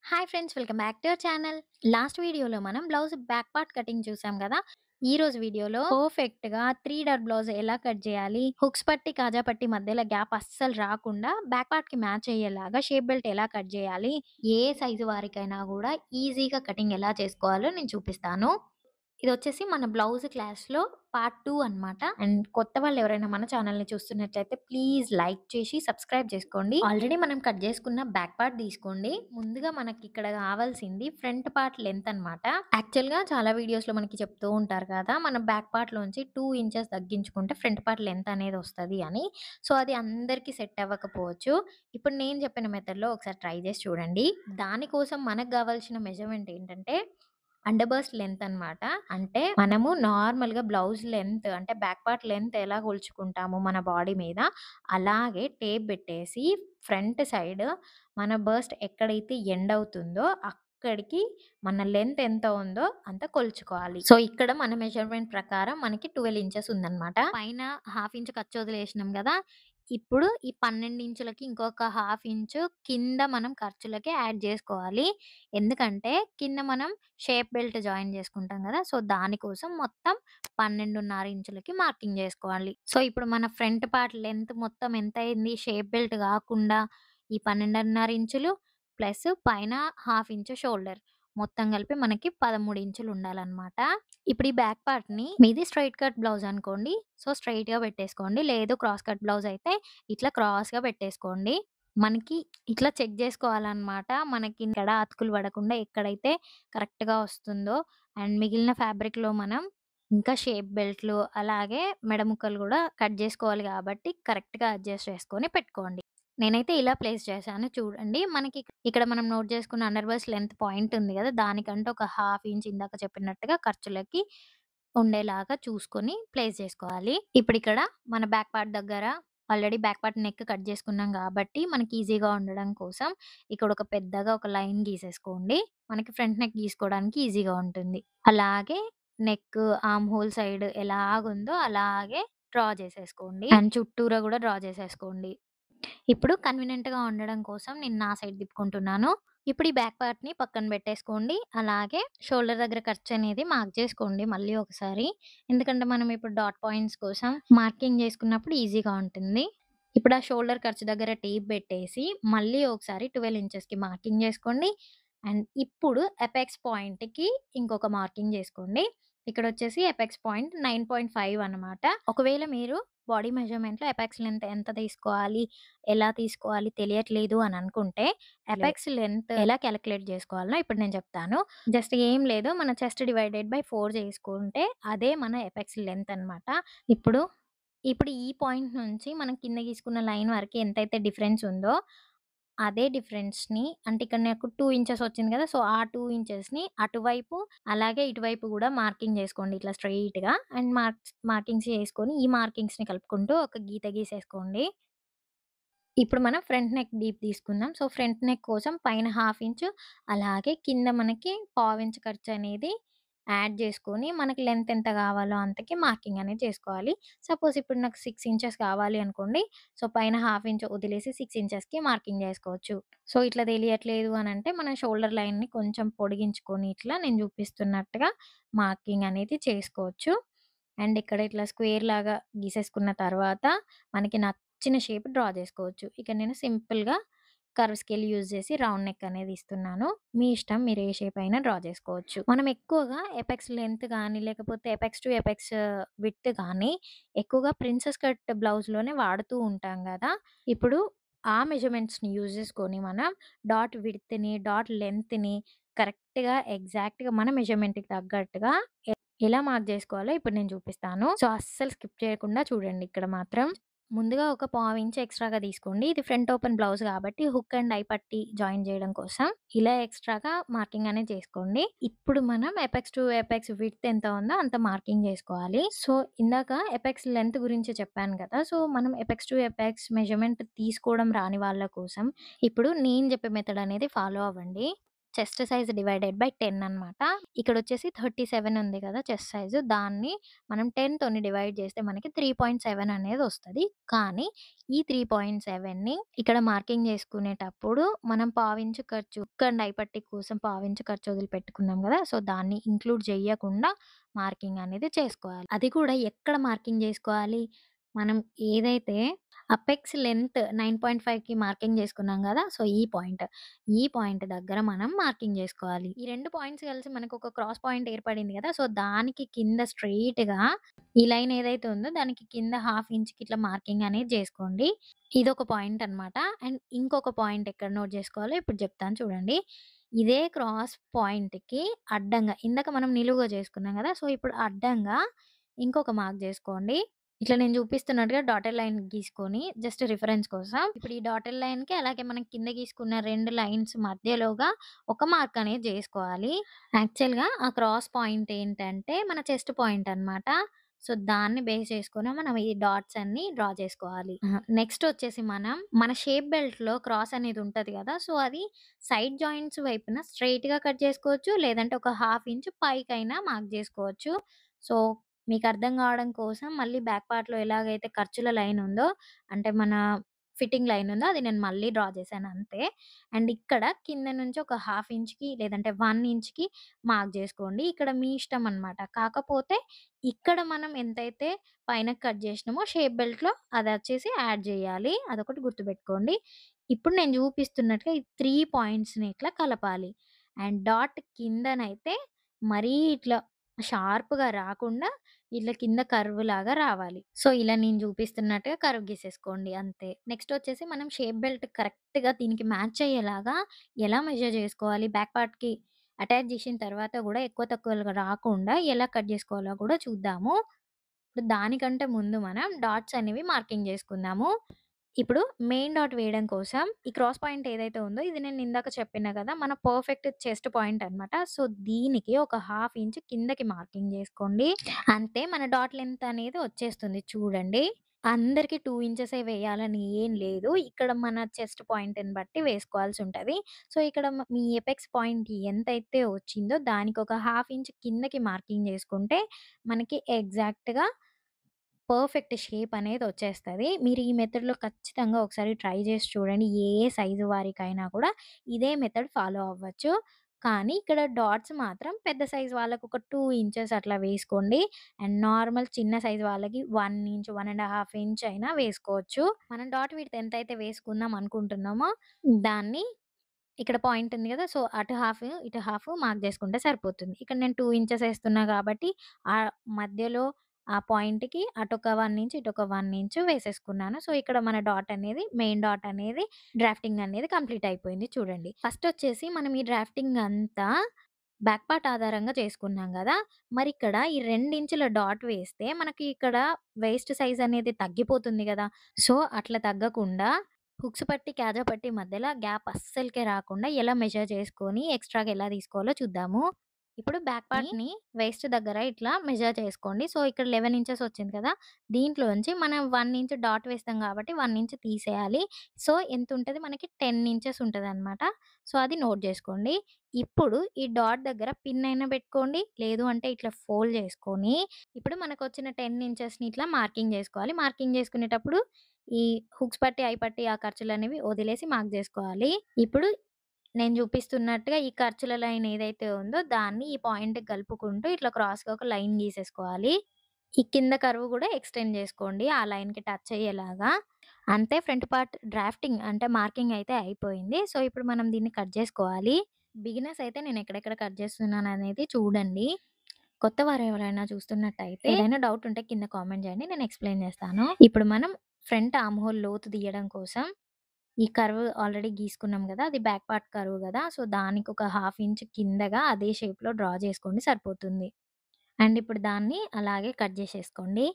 Hi friends, welcome back to our channel. Last వీడియోలో మనం blouse back part cutting చూసాం కదా. ఈ రోజు వీడియోలో పర్ఫెక్ట్‌గా 3 డాట్ బ్లౌజ్ ఎలా కట్ చేయాలి, హుక్స్ పట్టి, కాజా పట్టి మధ్యలో గ్యాప్ అస్సలు రాకుండా బ్యాక్ పార్ట్‌కి మ్యాచ్ అయ్యేలాగా షేప్ బెల్ట్ ఎలా కట్ చేయాలి, ఏ సైజు వారికైనా కూడా ఈజీగా కటింగ్ ఎలా చేసుకోవాలో నేను చూపిస్తాను. ఇదొచ్చేసి మన బ్లౌజ్ క్లాస్‌లో పార్ట్ 2 అన్నమాట. అండ్ కొత్త వాళ్ళు ఎవరైనా మన ఛానెల్‌ని చూస్తున్నట్లయితే ప్లీజ్ లైక్ చేసి సబ్స్క్రైబ్ చేసుకోండి. ఆల్రెడీ మనం కట్ చేసుకున్న బ్యాక్ పార్ట్ తీసుకోండి. ముందుగా మనకిక్కడ కావాల్సింది ఫ్రంట్ పార్ట్ లెంత్ అన్నమాట. యాక్చువల్‌గా చాలా వీడియోస్‌లో మనకి చెప్తూ ఉంటారు కదా, మనం బ్యాక్ పార్ట్‌లోంచి 2 ఇంచెస్ తగ్గించుకుంటే ఫ్రంట్ పార్ట్ లెంత్ అనేది వస్తది అని. సో, అది అందరికీ సెట్ అవ్వకపోవచ్చు. ఇప్పుడు నేను చెప్పిన మెథడ్‌లో ఒకసారి ట్రై చేసి చూడండి. దానికోసం మనకు కావాల్సిన మెజర్‌మెంట్ ఏంటంటే అండర్ బస్ట్ లెంత్ అన్నమాట. అంటే మనము నార్మల్‌గా బ్లౌజ్ లెంత్ అంటే బ్యాక్ పార్ట్ లెంత్ ఎలా కొలుచుకుంటామో మన బాడీ మీద, అలాగే టేప్ పెట్టేసి ఫ్రంట్ సైడ్ మన బస్ట్ ఎక్కడైతే ఎండ్ అవుతుందో అక్కడికి మన లెంత్ ఎంత ఉందో అంత కొలుచుకోవాలి. సో, ఇక్కడ మన మెజర్‌మెంట్ ప్రకారం మనకి 12 ఇంచెస్ ఉందన్నమాట. పైన హాఫ్ ఇంచ్ ఖర్చు వదిలేసినాం గదా. ఇప్పుడు ఈ 12 ఇంచులకి ఇంకొక హాఫ్ ఇంచు కింద మనం ఖర్చులకి యాడ్ జేసుకోవాలి. ఎందుకంటే కింద మనం షేప్ బెల్ట్ జాయిన్ చేసుకుంటాం గదా. సో, దానికోసం మొత్తం 12.5 ఇంచులకి మార్కింగ్ జేసుకోవాలి. సో, ఇప్పుడు మన ఫ్రంట్ పార్ట్ లెంత్ మొత్తం ఎంతయింది, షేప్ బెల్ట్ గాకుండా ఈ 12.5 ఇంచులు ప్లస్ పైన హాఫ్ ఇంచు షోల్డర్ మొత్తం కలిపి మనకి 13 ఇంచులు ఉండాలన్నమాట. ఇప్పుడు ఈ బ్యాక్ పార్ట్‌ని మీది స్ట్రెయిట్ కట్ బ్లౌజ్ అనుకోండి. సో, స్ట్రెయిట్‌గా పెట్టేసుకోండి. లేదు క్రాస్ కట్ బ్లౌజ్ అయితే ఇట్లా క్రాస్‌గా పెట్టేసుకోండి. మనకి ఇట్లా చెక్ జేసుకోవాలనమాట. మనకి ఎక్కడ అతుకులు పడకుండా ఎక్కడైతే కరెక్ట్‌గా వస్తుందో. అండ్ మిగిలిన ఫ్యాబ్రిక్‌లో మనం ఇంకా షేప్ బెల్ట్‌లు అలాగే మెడ ముక్కలు గూడా కట్ జేసుకోవాలి గాబట్టి కరెక్ట్‌గా అడ్జస్ట్ చేసుకొని పెట్టుకోండి. నేనైతే ఇలా ప్లేస్ చేశాను చూడండి. మనకి ఇక్కడ మనం నోట్ చేసుకున్న అండర్ బస్ట్ లెంత్ పాయింట్ ఉంది గదా. దానికంటే ఒక హాఫ్ ఇంచ్ ఇందాక చెప్పినట్టుగా ఖర్చులకి ఉండేలాగా చూసుకొని ప్లేస్ చేసుకోవాలి. ఇప్పుడిక్కడ మన బ్యాక్ పార్ట్ దగ్గర already back part neck cut చేసుకున్నాం గాబట్టి, మనకి ఈజీగా ఉండడం కోసం ఇక్కడ ఒక పెద్దగా ఒక లైన్ గీసేసుకోండి. మనకి ఫ్రంట్ నెక్ గీసుకోవడానికి ఈజీగా ఉంటుంది. అలాగే నెక్, ఆర్మ్ హోల్ సైడ్ ఎలాగుందో అలాగే డ్రా చేసేసుకోండి. అండ్ చుట్టూరా గూడా డ్రా చేసేసుకోండి. ఇప్పుడు కన్వీనియంట్‌గా ఉండడం కోసం నేను నా సైడ్ తిప్పుకుంటున్నాను. ఇప్పుడు ఈ బ్యాక్ పార్ట్‌ని పక్కన పెట్టేసుకోండి. అలాగే షోల్డర్ దగ్గర ఖర్చనేది మార్క్ చేసుకోండి మళ్ళీ ఒకసారి. ఎందుకంటే మనం ఇప్పుడు డాట్ పాయింట్స్ కోసం మార్కింగ్ చేసుకున్నప్పుడు ఈజీగా ఉంటుంది. ఇప్పుడు ఆ షోల్డర్ ఖర్చు దగ్గర టేప్ పెట్టేసి మళ్ళీ ఒకసారి 12 ఇంచెస్‌కి మార్కింగ్ చేసుకోండి. అండ్ ఇప్పుడు అపెక్స్ పాయింట్‌కి ఇంకొక మార్కింగ్ చేసుకోండి. ఇక్కడొచ్చేసి అపెక్స్ పాయింట్ 9.5 అనమాట. ఒకవేళ మీరు బాడీ మెజర్‌మెంట్‌లో అపెక్స్ లెంత్ ఎంత తీసుకోవాలి, ఎలా తీసుకోవాలి తెలియట్లేదు అని అనుకుంటే, అపెక్స్ లెంత్ ఎలా కాలిక్యులేట్ చేసుకోవాలో ఇప్పుడు నేను చెప్తాను. జస్ట్ ఏం లేదు, మన చెస్ట్ డివైడెడ్ బై 4 చేసుకుంటే అదే మన అపెక్స్ లెంత్ అనమాట. ఇప్పుడు, ఇప్పుడు ఈ పాయింట్ నుంచి మనం కింద గీసుకున్న లైన్ వరకి ఎంతైతే డిఫరెన్స్ ఉందో, అదే డిఫరెన్స్‌ని అంటే ఇక్కడ నాకు 2 ఇంచెస్ వచ్చింది కదా. సో, ఆ 2 ఇంచెస్‌ని అటువైపు అలాగే ఇటువైపు గూడా మార్కింగ్ జేసుకోండి ఇట్లా స్ట్రెయిట్‌గా. అండ్ మార్కింగ్స్ చేసుకొని ఈ మార్కింగ్స్‌ని కలుపుకుంటూ ఒక గీత గీసేసుకోండి. ఇప్పుడు మనం ఫ్రంట్ నెక్ డీప్ తీసుకుందాం. సో, ఫ్రంట్ నెక్ కోసం పైన హాఫ్ ఇంచు అలాగే కింద మనకి పావించు ఖర్చనేది యాడ్ చేసుకొని, మనకి లెంత్ ఎంత కావాలో అంతకి మార్కింగ్ అనేది చేసుకోవాలి. సపోజ్ ఇప్పుడు నాకు 6 ఇంచెస్ కావాలి అనుకోండి. సో, పైన హాఫ్ ఇంచ్ వదిలేసి 6 ఇంచెస్‌కి మార్కింగ్ చేసుకోవచ్చు. సో, ఇట్లా తెలియట్లేదు అనంటే మన షోల్డర్ లైన్‌ని కొంచెం పొడిగించుకొని ఇట్లా నేను చూపిస్తున్నట్టుగా మార్కింగ్ అనేది చేసుకోవచ్చు. అండ్ ఇక్కడ ఇట్లా స్క్వేర్ లాగా గీసేసుకున్న తర్వాత మనకి నచ్చిన షేప్ డ్రా జేసుకోవచ్చు. ఇక నేను సింపుల్‌గా కర్వ్ స్కేల్ యూజ్ చేసి రౌండ్ నెక్ అనేది ఇస్తున్నాను. మీ ఇష్టం, మీరు ఏ షేప్ అయినా డ్రా జేసుకోవచ్చు. మనం ఎక్కువగా ఎపెక్స్ లెంత్ గానీ, లేకపోతే ఎపెక్స్ టు ఎపెక్స్ విడ్త్ గానీ ఎక్కువగా ప్రిన్సెస్ కట్ బ్లౌజ్‌లోనే వాడుతూ ఉంటాం గదా. ఇప్పుడు ఆ మెజర్‌మెంట్స్‌ని యూజ్ చేసుకొని మనం డాట్ విడ్త్‌ని, డాట్ లెంగ్త్‌ని కరెక్ట్‌గా, ఎగ్జాక్ట్‌గా మన మెజర్‌మెంట్‌కి తగ్గట్టుగా ఎలా మార్క్ జేసుకోవాలో ఇప్పుడు నేను చూపిస్తాను. సో, అస్సలు స్కిప్ చేయకుండా చూడండి ఇక్కడ మాత్రం. ముందుగా ఒక పావించ్ ఎక్స్‌ట్రాగా తీసుకోండి. ఇది ఫ్రంట్ ఓపెన్ బ్లౌజ్ కాబట్టి హుక్ అండ్ ఐ పట్టి జాయిన్ చేయడం కోసం ఇలా ఎక్స్‌ట్రాగా మార్కింగ్ అనేది చేసుకోండి. ఇప్పుడు మనం ఎపెక్స్ టు ఎపెక్స్ విడ్త్ ఎంత ఉందో అంత మార్కింగ్ చేసుకోవాలి. సో, ఇందాక ఎపెక్స్ లెంత్ గురించి చెప్పాను కదా. సో, మనం ఎపెక్స్ టు ఎపెక్స్ మెజర్‌మెంట్ తీసుకోవడం రాని వాళ్ళ కోసం ఇప్పుడు నేను చెప్పే మెథడ్ అనేది ఫాలో అవ్వండి. చెస్ట్ సైజ్ డివైడెడ్ బై 10 అనమాట. ఇక్కడొచ్చేసి 37 ఉంది కదా! Chest size. దాన్ని మనం 10 తోని డివైడ్ చేస్తే మనకి 3.7 అనేదొస్తది. కానీ ఈ 3.7ని ఇక్కడ మార్కింగ్ చేసుకునేటప్పుడు మనం పావించు ఖర్చు హుక్ అండ్ ఐ పట్టీ కోసం పావించు ఖర్చు వదిలిపెట్టుకున్నాం కదా! సో, దాన్ని ఇంక్లూడ్ చెయ్యకుండా మార్కింగ్ అనేది చేసుకోవాలి. అది కూడా ఎక్కడ మార్కింగ్ చేసుకోవాలి? మనం ఏదైతే అపెక్స్ లెంత్ 9.5కి మార్కింగ్ చేసుకున్నాం గదా! సో, ఈ పాయింట్ దగ్గర మనం మార్కింగ్ జేసుకోవాలి. ఈ 2 పాయింట్స్ కలిసి మనకొక క్రాస్ పాయింట్ ఏర్పడింది గదా! సో, దానికి కింద స్ట్రెయిట్‌గా ఈ లైన్ ఏదైతే ఉందో దానికి కింద హాఫ్ ఇంచ్‌కి ఇట్లా మార్కింగ్ అనేది జేసుకోండి. ఇదొక పాయింట్ అన్నమాట. అండ్ ఇంకొక పాయింట్ ఎక్కడ నోట్ జేసుకోవాలో ఇప్పుడు జెప్తాను చూడండి. ఇదే క్రాస్ పాయింట్‌కి అడ్డంగా ఇందాక మనం నిలువుగా జేసుకున్నాం గదా! సో, ఇప్పుడు అడ్డంగా ఇంకొక మార్క్ జేసుకోండి. ఇట్లా నేను చూపిస్తున్నట్టుగా డాటెడ్ లైన్ గీసుకొని జస్ట్ రిఫరెన్స్ కోసం. ఇప్పుడు ఈ డాటెడ్ లైన్‌కి అలాగే మనం కింద గీసుకున్న 2 లైన్స్ మధ్యలోగా ఒక మార్క్ అనేది జేసుకోవాలి. యాక్చువల్‌గా ఆ క్రాస్ పాయింట్ ఏంటంటే మన చెస్ట్ పాయింట్ అన్నమాట. సో, దాన్ని బేస్ చేసుకొని మనం ఈ డాట్స్ అన్నీ డ్రా చేసుకోవాలి. నెక్స్ట్ వచ్చేసి మనం మన షేప్ బెల్ట్‌లో క్రాస్ అనేది ఉంటది గదా! సో, అది సైడ్ జాయింట్స్ వైపున స్ట్రెయిట్‌గా కట్ చేసుకోవచ్చు. లేదంటే ఒక హాఫ్ ఇంచ్ పైకైనా మార్క్ జేసుకోవచ్చు. సో, మీకర్థం గావడం కోసం మళ్ళీ బ్యాక్ పార్ట్‌లో ఎలాగైతే ఖర్చుల లైన్ ఉందో, అంటే మన ఫిట్టింగ్ లైన్ ఉందో అది నేను మళ్ళీ డ్రా చేశాను అంతే. అండ్ ఇక్కడ కింద నుంచి ఒక హాఫ్ ఇంచ్‌కి లేదంటే 1 ఇంచ్‌కి మార్క్ జేసుకోండి. ఇక్కడ మీ ఇష్టం అన్నమాట. కాకపోతే ఇక్కడ మనం ఎంతైతే పైన కట్ జేసినామో షేప్ బెల్ట్‌లో అదొచ్చేసి యాడ్ జేయాలి. అదొకటి గుర్తుపెట్టుకోండి. ఇప్పుడు నేను చూపిస్తున్నట్టుగా ఈ 3 పాయింట్స్‌ని ఇట్లా కలపాలి. అండ్ డాట్ కిందనైతే మరీ ఇట్లా షార్ప్‌గా రాకుండా ఇట్లా కింద కర్వ్‌లాగా రావాలి. సో, ఇలా నేను చూపిస్తున్నట్టుగా కర్వ్ గీసేసుకోండి అంతే. నెక్స్ట్ వచ్చేసి మనం షేప్ బెల్ట్ కరెక్ట్‌గా దీనికి మ్యాచ్ అయ్యేలాగా ఎలా మెజర్ చేసుకోవాలి? బ్యాక్ పార్ట్‌కి అటాచ్ చేసిన తర్వాత గూడా ఎక్కువ తక్కువలుగా రాకుండా ఎలా కట్ చేసుకోవాలో కూడా చూద్దాము. ఇప్పుడు దానికంటే ముందు మనం డాట్స్ అనేవి మార్కింగ్ చేసుకుందాము. ఇప్పుడు మెయిన్ డాట్ వేయడం కోసం ఈ క్రాస్ పాయింట్ ఏదైతే ఉందో ఇది నేను ఇందాక చెప్పినా కదా! మన పర్ఫెక్ట్ చెస్ట్ పాయింట్ అన్నమాట. సో, దీనికి ఒక హాఫ్ ఇంచ్ కిందకి మార్కింగ్ చేసుకోండి. అంతే మన డాట్ లెంత్ అనేది వచ్చేస్తుంది చూడండి. అందరికి 2 ఇంచెసే వేయాలని ఏం లేదు. ఇక్కడ మన చెస్ట్ పాయింట్‌ని బట్టి వేసుకోవాల్సుంటది. సో, ఇక్కడ మీ ఎపెక్స్ పాయింట్ ఎంతైతే వచ్చిందో దానికి ఒక హాఫ్ ఇంచ్ కిందకి మార్కింగ్ చేసుకుంటే మనకి ఎగ్జాక్ట్‌గా పర్ఫెక్ట్ షేప్ అనేదొచ్చేస్తది. మీరు ఈ మెథడ్‌లో ఖచ్చితంగా ఒకసారి ట్రై చేసి చూడండి. ఏ సైజు వారికైనా కూడా ఇదే మెథడ్ ఫాలో అవ్వచ్చు. కానీ ఇక్కడ డాట్స్ మాత్రం పెద్ద సైజ్ వాళ్ళకి ఒక 2 ఇంచెస్ అట్లా వేసుకోండి. అండ్ నార్మల్ చిన్న సైజ్ వాళ్ళకి 1 ఇంచ్, 1 ½ ఇంచ్ అయినా వేసుకోవచ్చు. మనం డాట్ విడ్త్ ఎంతైతే వేసుకుందాం అనుకుంటున్నామో దాన్ని ఇక్కడ పాయింట్ ఉంది గదా! సో, అటు హాఫ్, ఇటు హాఫ్ మార్క్ జేసుకుంటే సరిపోతుంది. ఇక్కడ నేను 2 ఇంచెస్ ఏస్తున్నా గాబట్టి మధ్యలో ఆ పాయింట్‌కి అటొక 1 ఇంచ్, ఇటొక 1 ఇంచ్ వేసేసుకున్నాను. సో, ఇక్కడ మన డాట్ అనేది మెయిన్ డాట్ అనేది డ్రాఫ్టింగ్ అనేది కంప్లీట్ అయిపోయింది చూడండి. ఫస్ట్ వచ్చేసి మనం ఈ డ్రాఫ్టింగ్ అంతా బ్యాక్ పార్ట్ ఆధారంగా చేసుకున్నాం గదా! మరిక్కడ ఈ 2 ఇంచుల డాట్ వేస్తే మనకి ఇక్కడ వేస్ట్ సైజ్ అనేది తగ్గిపోతుంది గదా! సో, అట్లా తగ్గకుండా హుక్స్ పట్టి, కాజా పట్టి మధ్యలో గ్యాప్ అస్సలకే రాకుండా ఎలా మెజర్ చేసుకొని ఎక్స్‌ట్రాగా ఎలా తీసుకోవాలో చూద్దాము. ఇప్పుడు బ్యాక్ పార్ట్‌ని వేస్ట్ దగ్గర ఇట్లా మెజర్ చేసుకోండి. సో, ఇక్కడ 11 ఇంచెస్ వచ్చింది కదా! దీంట్లోంచి మనం 1 ఇంచ్ డాట్ వేస్తాం కాబట్టి 1 ఇంచ్ తీసేయాలి. సో, ఎంతుంటది మనకి 10 ఇంచెస్ ఉంటదనమాట. సో, అది నోట్ జేసుకోండి. ఇప్పుడు ఈ డాట్ దగ్గర పిన్ అయినా పెట్టుకోండి. లేదు అంటే ఇట్లా ఫోల్డ్ చేసుకొని, ఇప్పుడు మనకొచ్చిన 10 ఇంచెస్‌ని ఇట్లా మార్కింగ్ జేసుకోవాలి. మార్కింగ్ జేసుకునేటప్పుడు ఈ హుక్స్ పట్టి, ఐ పట్టి ఆ ఖర్చులనేవి వదిలేసి మార్క్ జేసుకోవాలి. ఇప్పుడు నేను చూపిస్తున్నట్టుగా ఈ ఖర్చుల లైన్ ఏదైతే ఉందో దాన్ని ఈ పాయింట్‌కి కలుపుకుంటూ ఇట్లా క్రాస్‌గా ఒక లైన్ గీసేసుకోవాలి. ఈ కింద కర్వ్ గూడా ఎక్స్‌టెండ్ జేసుకోండి. ఆ లైన్‌కి టచ్ అయ్యేలాగా. అంతే ఫ్రంట్ పార్ట్ డ్రాఫ్టింగ్ అంటే మార్కింగ్ అయితే అయిపోయింది. సో, ఇప్పుడు మనం దీన్ని కట్ జేసుకోవాలి. బిగినర్స్ అయితే నేను ఎక్కడెక్కడ కట్ జేస్తున్నాననేది చూడండి. కొత్త వారెవరైనా చూస్తున్నట్టయితే ఏదైనా డౌట్ ఉంటే కింద కామెంట్ చేయండి. నేను ఎక్స్‌ప్లెయిన్ చేస్తాను. ఇప్పుడు మనం ఫ్రంట్ ఆర్మ్ హోల్ లోతు తీయడం కోసం ఈ కర్వ్ ఆల్రెడీ గీసుకున్నాం గదా! అది బ్యాక్ పార్ట్ కర్వ్ గదా! సో, దానికొక హాఫ్ ఇంచ్ కిందగా అదే షేప్‌లో డ్రా చేసుకోండి సరిపోతుంది. అండ్ ఇప్పుడు దాన్ని అలాగే కట్ జేసేసుకోండి.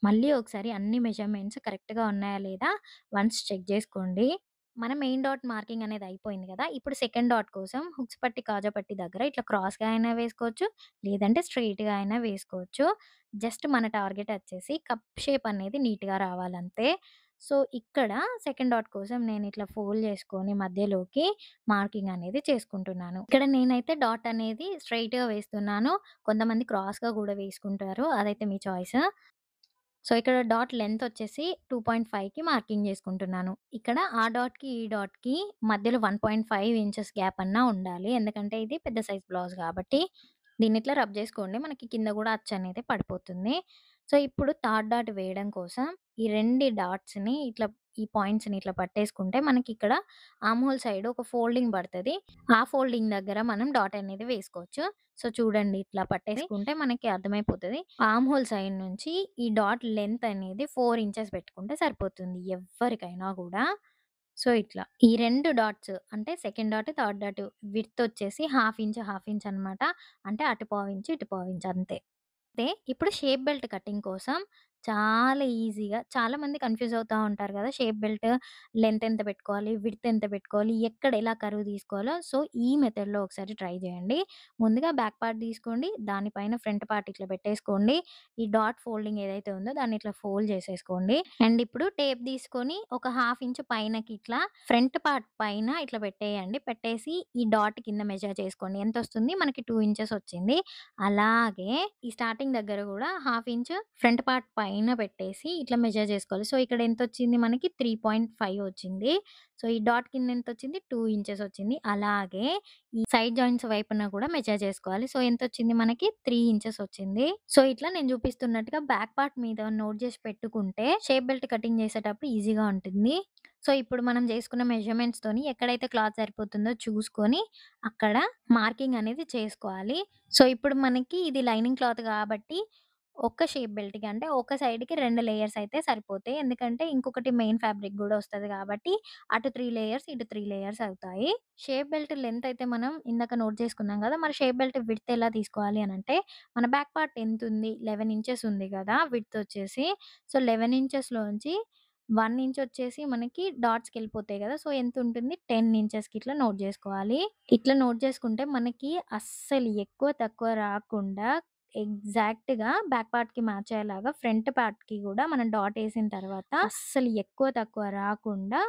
మళ్ళీ ఒకసారి అన్ని మెజర్‌మెంట్స్ కరెక్ట్‌గా ఉన్నాయా లేదా వన్స్ చెక్ జేసుకోండి. మన మెయిన్ డాట్ మార్కింగ్ అనేది అయిపోయింది గదా! ఇప్పుడు సెకండ్ డాట్ కోసం హుక్స్ పట్టి, కాజా పట్టి దగ్గర ఇట్లా క్రాస్‌గా అయినా వేసుకోవచ్చు. లేదంటే స్ట్రెయిట్‌గా అయినా వేసుకోవచ్చు. జస్ట్ మన టార్గెట్ వచ్చేసి కప్ షేప్ అనేది నీట్‌గా రావాలంతే. సో, ఇక్కడ సెకండ్ డాట్ కోసం నేనిట్లా ఫోల్డ్ చేసుకొని మధ్యలోకి మార్కింగ్ అనేది చేసుకుంటున్నాను. ఇక్కడ నేనైతే డాట్ అనేది స్ట్రెయిట్‌గా వేస్తున్నాను. కొంతమంది క్రాస్‌గా గూడా వేసుకుంటారు. అదైతే మీ చాయిస్. సో, ఇక్కడ డాట్ లెంత్ వచ్చేసి 2.5కి మార్కింగ్ చేసుకుంటున్నాను. ఇక్కడ ఆ డాట్‌కి, ఈ డాట్‌కి మధ్యలో 1.5 ఇంచెస్ గ్యాప్ అన్నా ఉండాలి. ఎందుకంటే ఇది పెద్ద సైజ్ బ్లౌజ్ కాబట్టి. దీన్నిట్లా రబ్ జేసుకోండి. మనకి కింద గూడా అచ్చనేది పడిపోతుంది. సో, ఇప్పుడు థర్డ్ డాట్ వేయడం కోసం ఈ 2 డాట్స్‌ని ఇట్లా ఈ పాయింట్స్‌ని ఇట్లా పట్టేసుకుంటే మనకిక్కడ ఆర్మ్ హోల్ సైడ్ ఒక ఫోల్డింగ్ పడతది. ఆ ఫోల్డింగ్ దగ్గర మనం డాట్ అనేది వేసుకోవచ్చు. సో, చూడండి ఇట్లా పట్టేసుకుంటే మనకి అర్థమైపోతది. ఆర్మ్ హోల్ సైడ్ నుంచి ఈ డాట్ లెంత్ అనేది 4 ఇంచెస్ పెట్టుకుంటే సరిపోతుంది ఎవ్వరికైనా గూడా. సో, ఇట్లా. ఈ 2 డాట్స్ అంటే second dot, third dot width వచ్చేసి హాఫ్ ఇంచ్, హాఫ్ ఇంచ్ అనమాట. అంటే అటు పావించు, ఇటు పావించు అంతే. అయితే ఇప్పుడు షేప్ బెల్ట్ కటింగ్ కోసం చాలా ఈజీగా చాలామంది కన్‌ఫ్యూజ్ అవుతా ఉంటారు గదా! షేప్ బెల్ట్ లెంత్ ఎంత పెట్టుకోవాలి? విడ్త్ ఎంత పెట్టుకోవాలి? ఎక్కడ ఎలా కర్వ్ తీసుకోవాలో సో, ఈ మెథడ్‌లో ఒకసారి ట్రై జేయండి. ముందుగా బ్యాక్ పార్ట్ తీసుకోండి. దానిపైన ఫ్రంట్ పార్ట్ ఇట్లా పెట్టేసుకోండి. ఈ డాట్ ఫోల్డింగ్ ఏదైతే ఉందో దాన్ని ఇట్లా ఫోల్డ్ చేసేసుకోండి. అండ్ ఇప్పుడు టేప్ తీసుకొని ఒక హాఫ్ ఇంచ్ పైనకి ఇట్లా ఫ్రంట్ పార్ట్ పైన ఇట్లా పెట్టేయండి. పెట్టేసి ఈ డాట్ కింద మెజర్ చేసుకోండి. ఎంతొస్తుంది? మనకి 2 ఇంచెస్ వచ్చింది. అలాగే ఈ స్టార్టింగ్ దగ్గర గూడా హాఫ్ ఇంచ్ ఫ్రంట్ పార్ట్ పైన పెట్టేసి ఇట్లా మెజర్ జేసుకోవాలి. సో, ఇక్కడ ఎంతొచ్చింది మనకి 3.5 వచ్చింది. సో, ఈ డాట్ కింద ఎంతొచ్చింది? 2 ఇంచెస్ వచ్చింది. అలాగే ఈ సైడ్ జాయింట్స్ వైపున గూడా మెజర్ జేసుకోవాలి. సో, ఎంతొచ్చింది మనకి? 3 ఇంచెస్ వచ్చింది. సో, ఇట్లా నేను చూపిస్తున్నట్టుగా బ్యాక్ పార్ట్ మీద నోట్ జేసి పెట్టుకుంటే షేప్ బెల్ట్ కటింగ్ చేసేటప్పుడు ఈజీగా ఉంటుంది. సో, ఇప్పుడు మనం జేసుకున్న మెజర్‌మెంట్స్‌తోని ఎక్కడైతే క్లాత్ సరిపోతుందో చూసుకొని అక్కడ మార్కింగ్ అనేది చేసుకోవాలి. సో, ఇప్పుడు మనకి ఇది లైనింగ్ క్లాత్ గాబట్టి ఒక్క షేప్ బెల్ట్‌కి అంటే ఒక సైడ్‌కి 2 లేయర్స్ అయితే సరిపోతాయి. ఎందుకంటే ఇంకొకటి మెయిన్ ఫ్యాబ్రిక్ గూడా వస్తది గాబట్టి అటు 3 లేయర్స్, ఇటు 3 లేయర్స్ అవుతాయి. షేప్ బెల్ట్ లెంత్ అయితే మనం ఇందాక నోట్ చేసుకున్నాం గదా! మరి షేప్ బెల్ట్ విడ్త్ ఎలా తీసుకోవాలి అనంటే మన బ్యాక్ పార్ట్ ఎంతుంది? 11 ఇంచెస్ ఉంది గదా! విడ్త్ వచ్చేసి. సో, 11 ఇంచెస్‌లోంచి 1 ఇంచ్ వచ్చేసి మనకి డాట్స్‌కెళ్ళిపోతాయి గదా! సో, ఎంతుంటుంది? 10 ఇంచెస్‌కి ఇట్లా నోట్ జేసుకోవాలి. ఇట్లా నోట్ జేసుకుంటే మనకి అస్సలు ఎక్కువ తక్కువ రాకుండా ఎగ్జాక్ట్‌గా బ్యాక్ పార్ట్‌కి మ్యాచ్ అయ్యేలాగా ఫ్రంట్ పార్ట్‌కి గూడా మనం డాట్ ఏసిన తర్వాత అస్సలు ఎక్కువ తక్కువ రాకుండా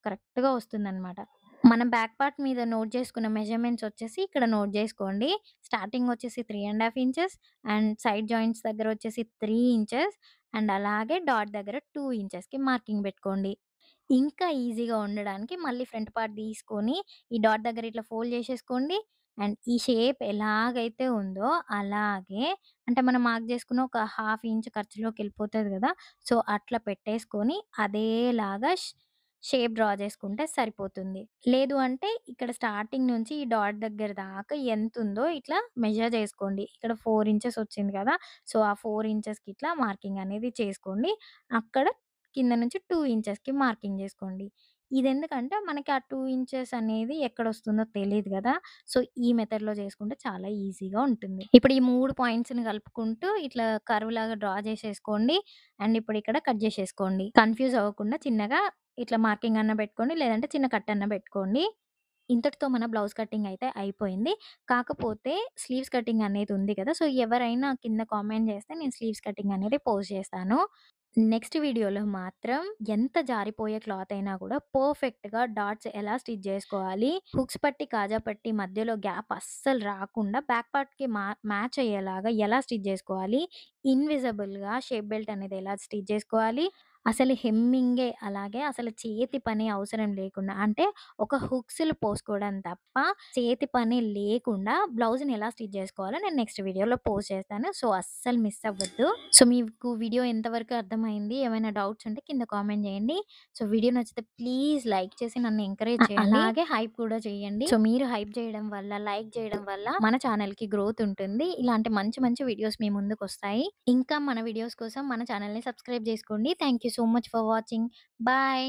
కరెక్ట్‌గా వస్తుందనమాట. మనం బ్యాక్ పార్ట్ మీద నోట్ చేసుకున్న మెజర్‌మెంట్స్ వచ్చేసి ఇక్కడ నోట్ జేసుకోండి. స్టార్టింగ్ వచ్చేసి 3½ ఇంచెస్ అండ్ సైడ్ జాయింట్స్ దగ్గర వచ్చేసి 3 ఇంచెస్ అండ్ అలాగే డాట్ దగ్గర 2 ఇంచెస్‌కి మార్కింగ్ పెట్టుకోండి. ఇంకా ఈజీగా ఉండడానికి మళ్ళీ ఫ్రంట్ పార్ట్ తీసుకొని ఈ డాట్ దగ్గర ఇట్లా ఫోల్డ్ చేసేసుకోండి. అండ్ ఈ షేప్ ఎలాగైతే ఉందో అలాగే అంటే మనం మార్క్ చేసుకున్న ఒక హాఫ్ ఇంచ్ ఖర్చులోకెళ్ళిపోతది గదా! సో, అట్లా పెట్టేసుకొని అదేలాగా షేప్ డ్రా చేసుకుంటే సరిపోతుంది. లేదు అంటే ఇక్కడ స్టార్టింగ్ నుంచి ఈ డాట్ దగ్గర దాకా ఎంతుందో ఇట్లా మెజర్ చేసుకోండి. ఇక్కడ 4 ఇంచెస్ వచ్చింది కదా! సో, ఆ 4 ఇంచెస్‌కి ఇట్లా మార్కింగ్ అనేది చేసుకోండి. అక్కడ కింద నుంచి 2 ఇంచెస్‌కి మార్కింగ్ జేసుకోండి. ఇదెందుకంటే మనకి ఆ 2 ఇంచెస్ అనేది ఎక్కడొస్తుందో తెలీదు గదా! సో, ఈ మెథడ్‌లో చేసుకుంటే చాలా ఈజీగా ఉంటుంది. ఇప్పుడు ఈ 3 పాయింట్స్‌ని కలుపుకుంటూ ఇట్లా కర్వ్‌లాగా డ్రా జేసేసుకోండి. అండ్ ఇప్పుడు ఇక్కడ కట్ జేసేసుకోండి. కన్‌ఫ్యూజ్ అవ్వకుండా చిన్నగా ఇట్లా మార్కింగ్ అన్నా పెట్టుకోండి. లేదంటే చిన్న కట్ అన్నా పెట్టుకోండి. ఇంతటితో మన బ్లౌజ్ కటింగ్ అయితే అయిపోయింది. కాకపోతే స్లీవ్స్ కటింగ్ అనేది ఉంది కదా! సో, ఎవరైనా కింద కామెంట్ చేస్తే నేను స్లీవ్స్ కటింగ్ అనేది పోస్ట్ చేస్తాను. నెక్స్ట్ వీడియోలో మాత్రం ఎంత జారిపోయే క్లాత్ అయినా కూడా పర్ఫెక్ట్‌గా డాట్స్ ఎలా స్టిచ్ జేసుకోవాలి, హుక్స్ పట్టి, కాజా పట్టి మధ్యలో గ్యాప్ అస్సలు రాకుండా బ్యాక్ పార్ట్‌కి మ్యాచ్ అయ్యేలాగా ఎలా స్టిచ్ జేసుకోవాలి, ఇన్విజిబుల్‌గా షేప్ బెల్ట్ అనేది ఎలా స్టిచ్ జేసుకోవాలి, అసలు హెమ్మింగే అలాగే అసలు చేతి పని అవసరం లేకుండా అంటే ఒక హుక్స్‌లు పోసుకోవడం తప్ప చేతి పని లేకుండా బ్లౌజ్‌ని ఎలా స్టిచ్ జేసుకోవాలో నేను నెక్స్ట్ వీడియోలో పోస్ట్ చేస్తాను. సో, అస్సలు మిస్ అవ్వద్దు. సో, మీకు వీడియో ఎంతవరకు అర్థమైంది? ఏమైనా డౌట్స్ ఉంటే కింద కామెంట్ జేయండి. సో, వీడియో నచ్చితే ప్లీజ్ లైక్ చేసి నన్ను ఎంకరేజ్ చేయండి. అలాగే హైప్ కూడా చేయండి. సో, మీరు హైప్ చేయడం వల్ల, లైక్ చేయడం వల్ల మన ఛానెల్‌కి గ్రోత్ ఉంటుంది. ఇలాంటి మంచి మంచి వీడియోస్ మీ ముందుకొస్తాయి. ఇంకా మన వీడియోస్ కోసం మన ఛానెల్‌ని సబ్స్క్రైబ్ జేసుకోండి. Thank you so much for watching. Bye.